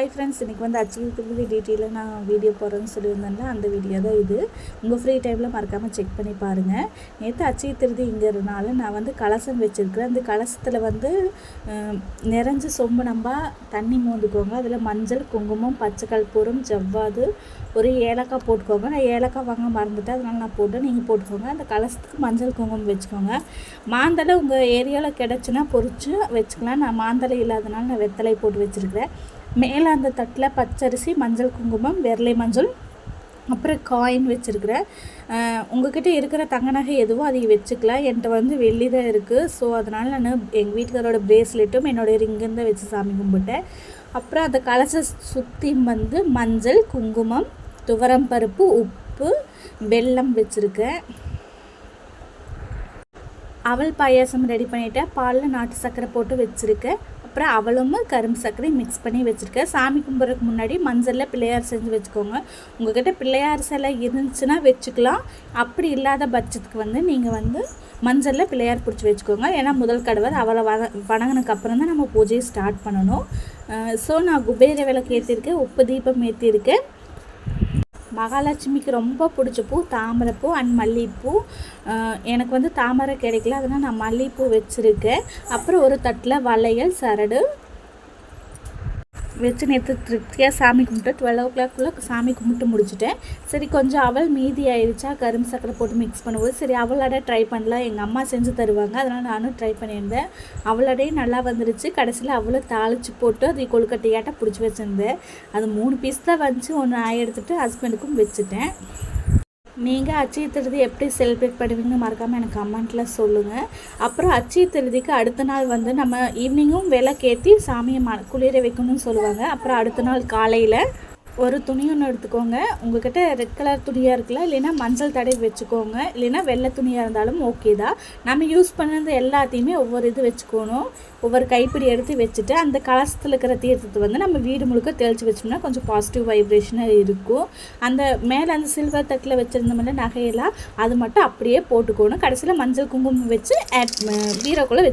Hi friends, இன்றைக்கி வந்து achieve டீட்டெயிலாக நான் வீடியோ போடுறேன்னு சொல்லியிருந்தேன்ல, அந்த வீடியோ தான் இது. உங்கள் ஃப்ரீ டைமில் மறக்காமல் செக் பண்ணி பாருங்கள். நேற்று அச்சீவ் திருதிங்கிறதுனால நான் வந்து கலசம் வச்சுருக்கிறேன். அந்த கலசத்தில் வந்து நிறைஞ்ச சொம்பு நம்ப தண்ணி மோந்துக்கோங்க. அதில் மஞ்சள், குங்குமம், பச்சை கற்பூரம், ஜவ்வாது, ஒரு ஏலக்காய் போட்டுக்கோங்க. நான் ஏலக்காய் வாங்க மறந்துட்டேன், அதனால் நான் போட்டேன். நீங்கள் போட்டுக்கோங்க. அந்த கலசத்துக்கு மஞ்சள், குங்குமம் வச்சுக்கோங்க. மாந்தலை உங்கள் ஏரியாவில் கிடச்சுன்னா பொறிச்சு வச்சுக்கலாம். நான் மாந்தலை இல்லாதனால நான் வெத்தலை போட்டு வச்சுருக்கிறேன். மேலே அந்த தட்டில் பச்சரிசி, மஞ்சள், குங்குமம், விரலை மஞ்சள், அப்புறம் காயின் வச்சுருக்கிறேன். உங்கள்கிட்ட இருக்கிற தங்க நகை எதுவோ அதை வச்சுக்கலாம். என்கிட்ட வந்து வெள்ளி தான் இருக்குது. ஸோ அதனால் நான் எங்கள் வீட்டுக்காரோட ப்ரேஸ்லெட்டும் என்னோடய ரிங்கும் தான் வச்சு சாமி கும்பிட்டேன். அப்புறம் அந்த கலசை சுற்றி வந்து மஞ்சள், குங்குமம், துவரம் பருப்பு, உப்பு, வெல்லம் வச்சுருக்கேன். அவல் பாயாசம் ரெடி பண்ணிவிட்டேன். பாலில் நாட்டு சர்க்கரை போட்டு வச்சுருக்கேன். அப்புறம் அவளும் கரும்பு சர்க்கரையும் மிக்ஸ் பண்ணி வச்சுருக்கேன். சாமி கும்பிட்றதுக்கு முன்னாடி மஞ்சளில் பிள்ளையார் செஞ்சு வச்சுக்கோங்க. உங்கள்கிட்ட பிள்ளையார் சிலை இருந்துச்சுன்னா வச்சுக்கலாம். அப்படி இல்லாத பட்சத்துக்கு வந்து நீங்கள் வந்து மஞ்சளில் பிள்ளையார் பிடிச்சி வச்சுக்கோங்க. ஏன்னா முதல் கடவுள் அவளை வணங்கினதுக்கப்புறம் தான் நம்ம பூஜையை ஸ்டார்ட் பண்ணணும். ஸோ நான் குபேர விளக்கு ஏற்றிருக்கேன், உப்பு தீபம் ஏற்றிருக்கேன். மகாலட்சுமிக்கு ரொம்ப பிடிச்ச பூ தாமரைப்பூ அண்ட் மல்லிகைப்பூ. எனக்கு வந்து தாமரை கிடைக்கல, அதனால் நான் மல்லிகைப்பூ வச்சுருக்கேன். அப்புறம் ஒரு தட்டில் வளையல், சரடு வச்சு நேற்று திருப்தியாக சாமி கும்பிட்டு 12 o'clock சாமி கும்பிட்டு முடிச்சுட்டேன். சரி, கொஞ்சம் அவள் மீதி ஆயிடுச்சா, கரும்பு சக்கரை போட்டு மிக்ஸ் பண்ணும்போது சரி அவளோட ட்ரை பண்ணலாம். எங்கள் அம்மா செஞ்சு தருவாங்க, அதனால் நானும் ட்ரை பண்ணியிருந்தேன். அவளோடையும் நல்லா வந்துருச்சு. கடைசியில் அவளை தாளித்து போட்டு அதை கொழுக்கட்டையாட்ட பிடிச்சி வச்சுருந்தேன். அது 3 பீஸ் தான் வந்துச்சு. ஒன்று ஆய எடுத்துகிட்டு ஹஸ்பண்டுக்கும் வச்சுட்டேன். நீங்கள் அச்சய திருதி எப்படி செலிப்ரேட் பண்ணுவீங்கன்னு மறக்காமல் எனக்கு கமெண்ட்டில் சொல்லுங்கள். அப்புறம் அச்சய திருதிக்கு அடுத்த நாள் வந்து நம்ம ஈவினிங்கும் விளக்கேற்றி சாமியை குளிர வைக்கணும்னு சொல்லுவாங்க. அப்புறம் அடுத்த நாள் காலையில் ஒரு துணி ஒன்று எடுத்துக்கோங்க. உங்கள்கிட்ட ரெட் கலர் துணியாக இருக்குல்ல, இல்லைன்னா மஞ்சள் தடவி வச்சுக்கோங்க, இல்லைன்னா வெள்ளை துணியாக இருந்தாலும் ஓகே தான். நம்ம யூஸ் பண்ணது எல்லாத்தையுமே ஒவ்வொரு இது வச்சுக்கணும். ஒவ்வொரு கைப்பிடி எடுத்து வச்சுட்டு அந்த கலசத்தில் இருக்கிற தீர்த்தத்தை வந்து நம்ம வீடு முழுக்க தெளித்து வச்சோம்னா கொஞ்சம் பாசிட்டிவ் வைப்ரேஷனாக இருக்கும். அந்த மேலே அந்த சில்வர் தட்டில் வச்சுருந்தோம்ல நகையெல்லாம், அது மட்டும் அப்படியே போட்டுக்கணும். கடைசியில் மஞ்சள் குங்குமம் வச்சு பீரோக்குள்ளே